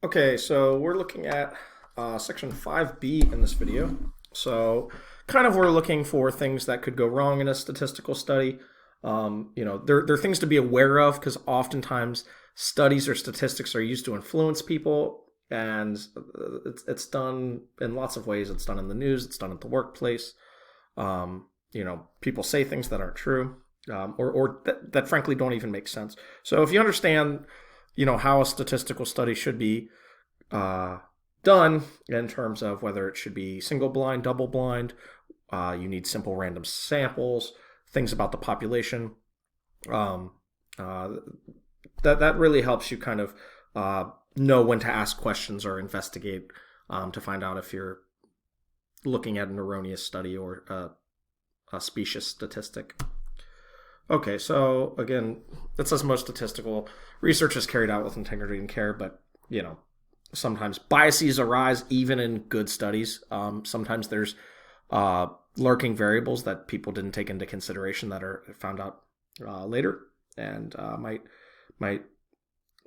Okay, so we're looking at section 5B in this video. So, kind of we're looking for things that could go wrong in a statistical study. There are things to be aware of because oftentimes studies or statistics are used to influence people, and it's done in lots of ways. It's done in the news, it's done at the workplace. People say things that aren't true, or that frankly don't even make sense. So, if you understand how a statistical study should be uh, done in terms of whether it should be single blind, double blind. You need simple random samples, things about the population. Um, uh, that really helps you kind of know when to ask questions or investigate to find out if you're looking at an erroneous study or a specious statistic. Okay, so again, it says most statistical research is carried out with integrity and care, but you know, sometimes biases arise even in good studies. Sometimes there's uh, lurking variables that people didn't take into consideration that are found out later and might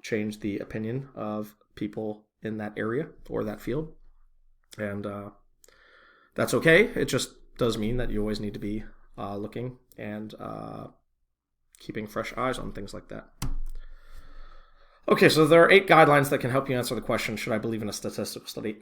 change the opinion of people in that area or that field, and that's okay. It just does mean that you always need to be looking and keeping fresh eyes on things like that. Okay, so there are 8 guidelines that can help you answer the question, should I believe in a statistical study?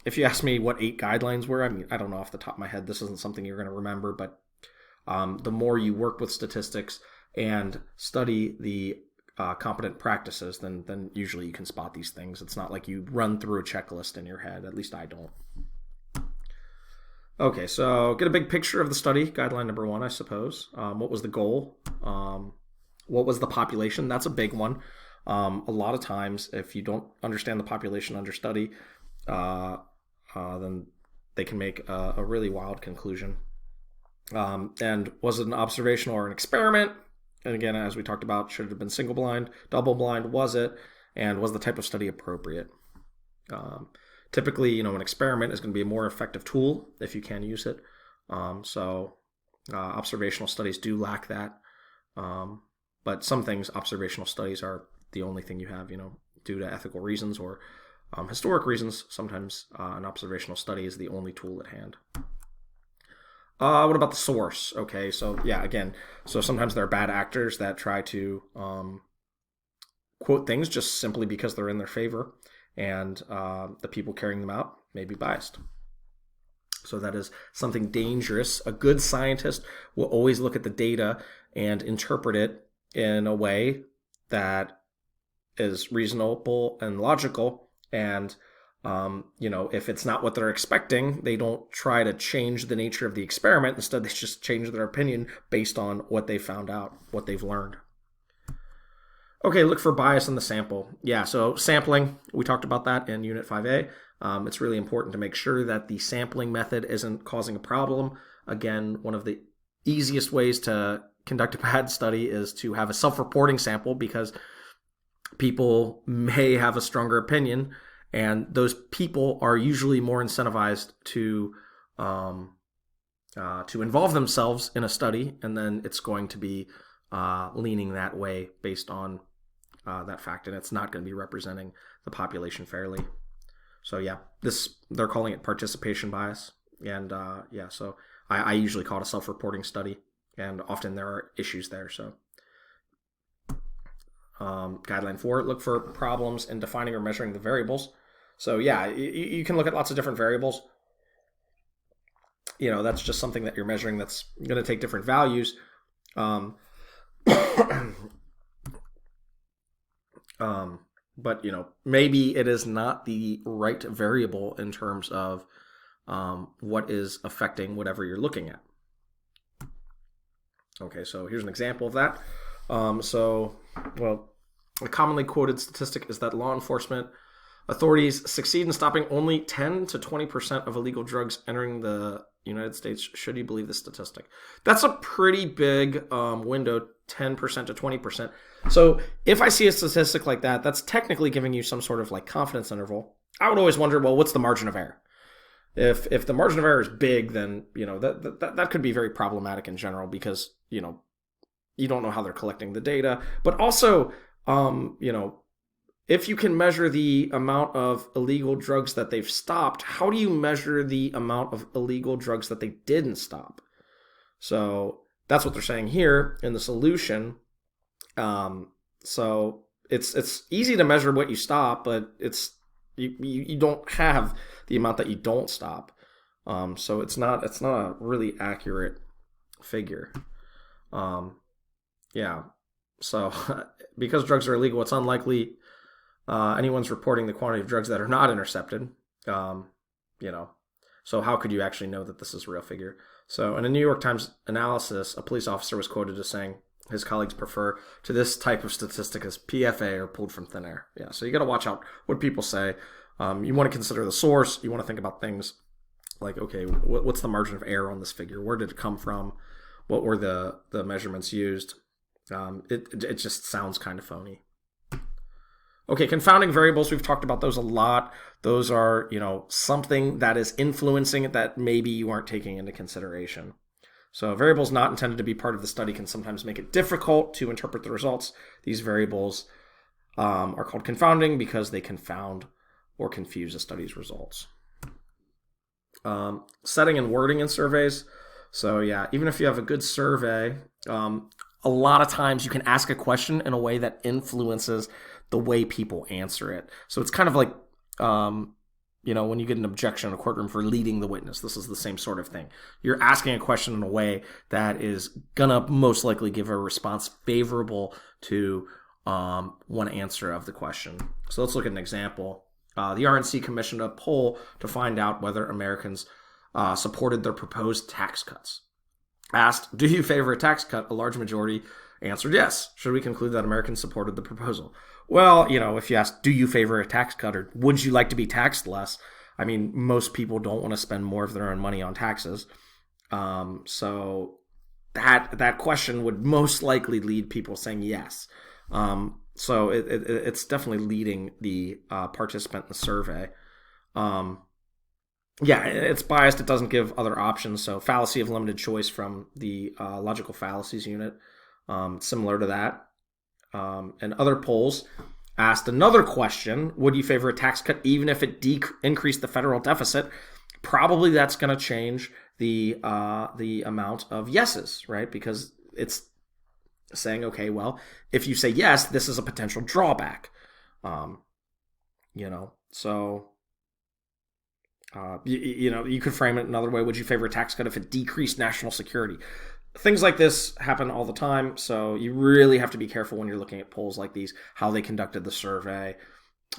If you ask me what 8 guidelines were, I mean, I don't know off the top of my head. This isn't something you're going to remember, but the more you work with statistics and study the competent practices, then usually you can spot these things. It's not like you run through a checklist in your head. At least I don't. Okay, so get a big picture of the study. Guideline number 1, I suppose. What was the goal? What was the population? That's a big one. A lot of times, if you don't understand the population under study, then they can make a really wild conclusion. And was it an observational or an experiment? And again, as we talked about, should it have been single blind, double blind? Was it? And was the type of study appropriate? Typically, an experiment is going to be a more effective tool if you can use it. Observational studies do lack that. But some things, observational studies are the only thing you have, due to ethical reasons or historic reasons. Sometimes an observational study is the only tool at hand. What about the source? Okay, so yeah, again, so sometimes there are bad actors that try to quote things just simply because they're in their favor, and the people carrying them out may be biased. So that is something dangerous. A good scientist will always look at the data and interpret it in a way that is reasonable and logical. And, if it's not what they're expecting, they don't try to change the nature of the experiment. Instead, they just change their opinion based on what they found out, what they've learned. Okay, look for bias in the sample. Yeah, so sampling, we talked about that in Unit 5A. It's really important to make sure that the sampling method isn't causing a problem. Again, one of the easiest ways to conduct a bad study is to have a self-reporting sample, because people may have a stronger opinion, and those people are usually more incentivized to involve themselves in a study, and then it's going to be leaning that way based on that fact, and it's not going to be representing the population fairly. So yeah, they're calling it participation bias, and so I usually call it a self-reporting study, and often there are issues there. So guideline 4, look for problems in defining or measuring the variables. So yeah, you can look at lots of different variables. That's just something that you're measuring that's going to take different values. But maybe it is not the right variable in terms of what is affecting whatever you're looking at. Okay, so here's an example of that. A commonly quoted statistic is that law enforcement authorities succeed in stopping only 10 to 20% of illegal drugs entering the United States. Should you believe this statistic? That's a pretty big window, 10% to 20%. So if I see a statistic like that, that's technically giving you some sort of like confidence interval. I would always wonder, well, what's the margin of error? If the margin of error is big, then that could be very problematic in general, because you don't know how they're collecting the data, but also if you can measure the amount of illegal drugs that they've stopped, how do you measure the amount of illegal drugs that they didn't stop? So that's what they're saying here in the solution. So it's easy to measure what you stop, but you don't have the amount that you don't stop. So it's not a really accurate figure. Yeah. So because drugs are illegal, it's unlikely anyone's reporting the quantity of drugs that are not intercepted. So how could you actually know that this is a real figure? So in a New York Times analysis, a police officer was quoted as saying his colleagues prefer to this type of statistic as PFA or pulled from thin air. Yeah, so you got to watch out what people say. You want to consider the source. You want to think about things like, okay, what's the margin of error on this figure? Where did it come from? What were the measurements used? It just sounds kind of phony. Okay, confounding variables, we've talked about those a lot. Those are, something that is influencing it that maybe you aren't taking into consideration. So variables not intended to be part of the study can sometimes make it difficult to interpret the results. These variables are called confounding because they confound or confuse a study's results. Setting and wording in surveys. So yeah, even if you have a good survey, a lot of times you can ask a question in a way that influences the way people answer it. So it's kind of like, when you get an objection in a courtroom for leading the witness, this is the same sort of thing. You're asking a question in a way that is gonna most likely give a response favorable to one answer of the question. So let's look at an example. The RNC commissioned a poll to find out whether Americans supported their proposed tax cuts. Asked, do you favor a tax cut? A large majority answered yes. Should we conclude that Americans supported the proposal? Well, if you ask, do you favor a tax cut or would you like to be taxed less? I mean, most people don't want to spend more of their own money on taxes. So that question would most likely lead people saying yes. So it's definitely leading the participant in the survey. Yeah, it's biased. It doesn't give other options. So fallacy of limited choice from the logical fallacies unit, similar to that. And other polls asked another question: would you favor a tax cut even if it increased the federal deficit? Probably that's going to change the amount of yeses, right? Because it's saying, okay, well, if you say yes, this is a potential drawback. So. You could frame it another way. Would you favor a tax cut if it decreased national security? Things like this happen all the time, so you really have to be careful when you're looking at polls like these, how they conducted the survey,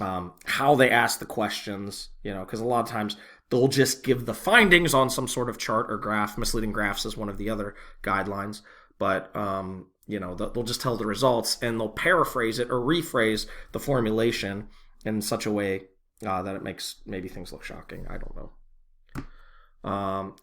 how they asked the questions, because a lot of times they'll just give the findings on some sort of chart or graph. Misleading graphs is one of the other guidelines, but they'll just tell the results and they'll paraphrase it or rephrase the formulation in such a way that it makes maybe things look shocking. I don't know.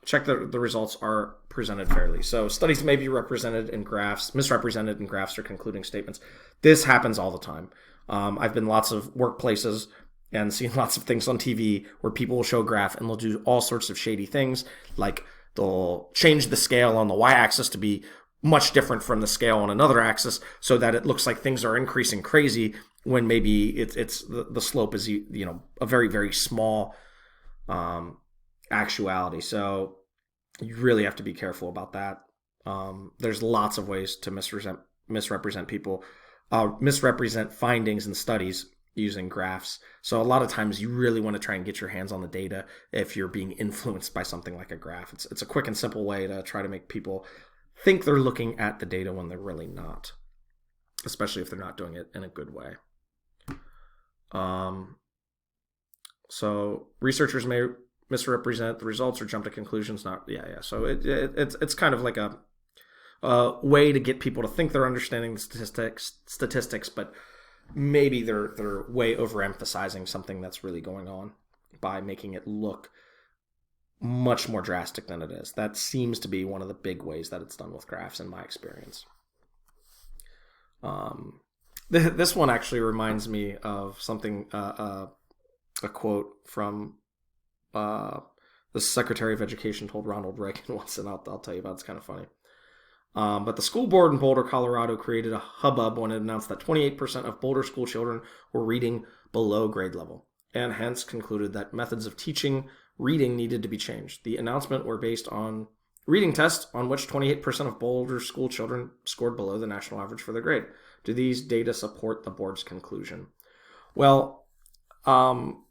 Check that the results are presented fairly. So studies may be misrepresented in graphs or concluding statements. This happens all the time. I've been lots of workplaces and seen lots of things on TV where people will show a graph and they'll do all sorts of shady things, like they'll change the scale on the y-axis to be much different from the scale on another axis so that it looks like things are increasing crazy when maybe it's the slope is a very, very small actuality. So you really have to be careful about that. There's lots of ways to misrepresent people, misrepresent findings and studies using graphs. So a lot of times you really want to try and get your hands on the data if you're being influenced by something like a graph. It's a quick and simple way to try to make people think they're looking at the data when they're really not, especially if they're not doing it in a good way. So researchers may misrepresent the results or jump to conclusions. So it's kind of like a way to get people to think they're understanding the statistics, but maybe they're way overemphasizing something that's really going on by making it look much more drastic than it is. That seems to be one of the big ways that it's done with graphs in my experience. This one actually reminds me of something, a quote from the Secretary of Education told Ronald Reagan once, and I'll tell you about it. It's kind of funny. But the school board in Boulder, Colorado created a hubbub when it announced that 28% of Boulder school children were reading below grade level, and hence concluded that methods of teaching reading needed to be changed. The announcement were based on reading tests on which 28% of Boulder school children scored below the national average for their grade. Do these data support the board's conclusion? Well, one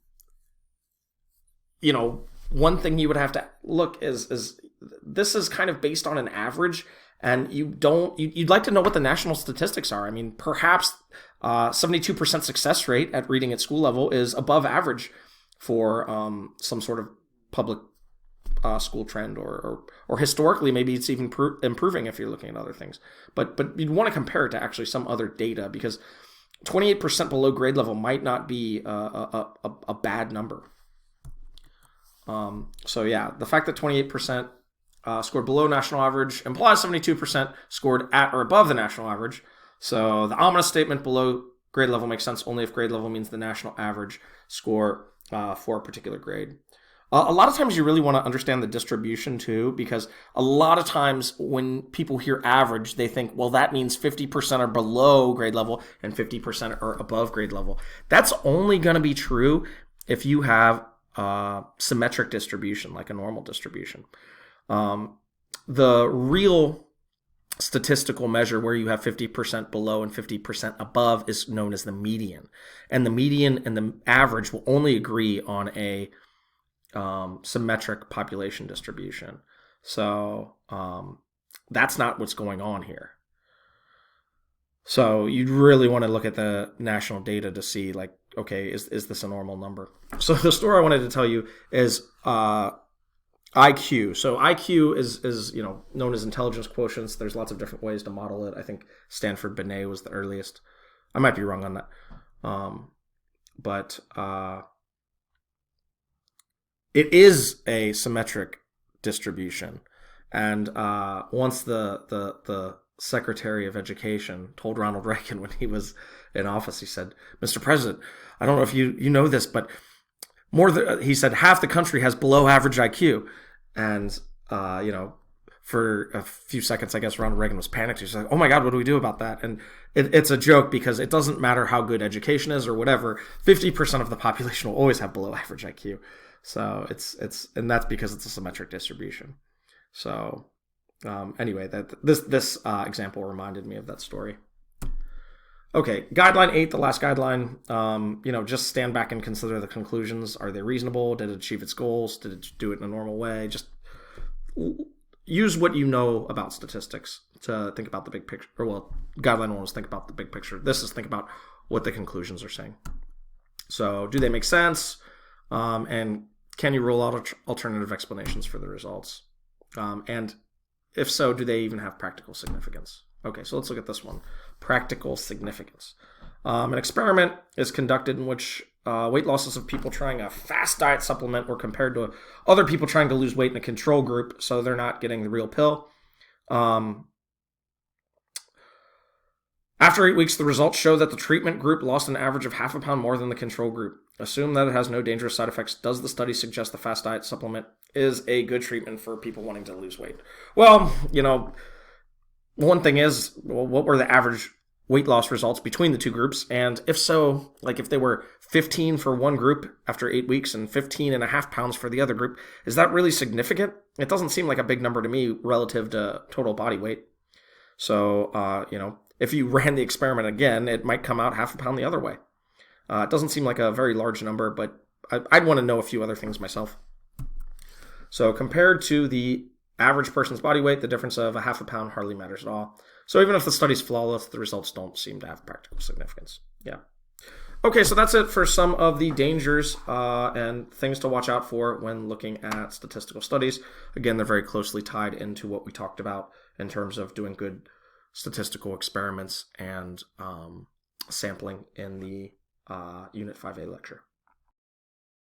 thing you would have to look is this is kind of based on an average, and you'd like to know what the national statistics are. I mean, perhaps 72% success rate at reading at school level is above average for some sort of public school trend, or historically maybe it's even improving if you're looking at other things. But you'd want to compare it to actually some other data, because 28% below grade level might not be a bad number. So yeah, the fact that 28% scored below national average implies 72% scored at or above the national average. So the ominous statement below grade level makes sense only if grade level means the national average score for a particular grade. A lot of times you really want to understand the distribution too, because a lot of times when people hear average, they think, well, that means 50% are below grade level and 50% are above grade level. That's only going to be true if you have symmetric distribution, like a normal distribution. The real statistical measure where you have 50% below and 50% above is known as the median. And the median and the average will only agree on a symmetric population distribution. So that's not what's going on here. So you'd really want to look at the national data to see, like, okay, is this a normal number? So the story I wanted to tell you is IQ. So IQ is known as intelligence quotients. There's lots of different ways to model it. I think Stanford Binet was the earliest. I might be wrong on that. But it is a symmetric distribution. And once the Secretary of Education told Ronald Reagan when he was in office, he said, "Mr. President, I don't know if you know this, but he said half the country has below average IQ." And, for a few seconds, I guess Ronald Reagan was panicked. He was like, "Oh my God, what do we do about that?" And it's a joke, because it doesn't matter how good education is or whatever, 50% of the population will always have below average IQ. So and that's because it's a symmetric distribution. So anyway, this example reminded me of that story. Okay, guideline 8, the last guideline. Just stand back and consider the conclusions. Are they reasonable? Did it achieve its goals? Did it do it in a normal way? Just use what you know about statistics to think about the big picture. Or, well, guideline 1 was think about the big picture. This is think about what the conclusions are saying. So, do they make sense? And can you roll out alternative explanations for the results? And if so, do they even have practical significance? Okay, so let's look at this one. Practical significance. An experiment is conducted in which weight losses of people trying a fast diet supplement were compared to other people trying to lose weight in a control group, so they're not getting the real pill. After 8 weeks, the results show that the treatment group lost an average of half a pound more than the control group. Assume that it has no dangerous side effects. Does the study suggest the fast diet supplement is a good treatment for people wanting to lose weight? Well, one thing is, what were the average weight loss results between the two groups? And if so, like if they were 15 for one group after 8 weeks and 15.5 pounds for the other group, is that really significant? It doesn't seem like a big number to me relative to total body weight. So, if you ran the experiment again, it might come out half a pound the other way. It doesn't seem like a very large number, but I'd want to know a few other things myself. So compared to the average person's body weight, the difference of a half a pound hardly matters at all. So even if the study's flawless, the results don't seem to have practical significance. Yeah. Okay, so that's it for some of the dangers and things to watch out for when looking at statistical studies. Again, they're very closely tied into what we talked about in terms of doing good statistical experiments and sampling in the Unit 5A lecture.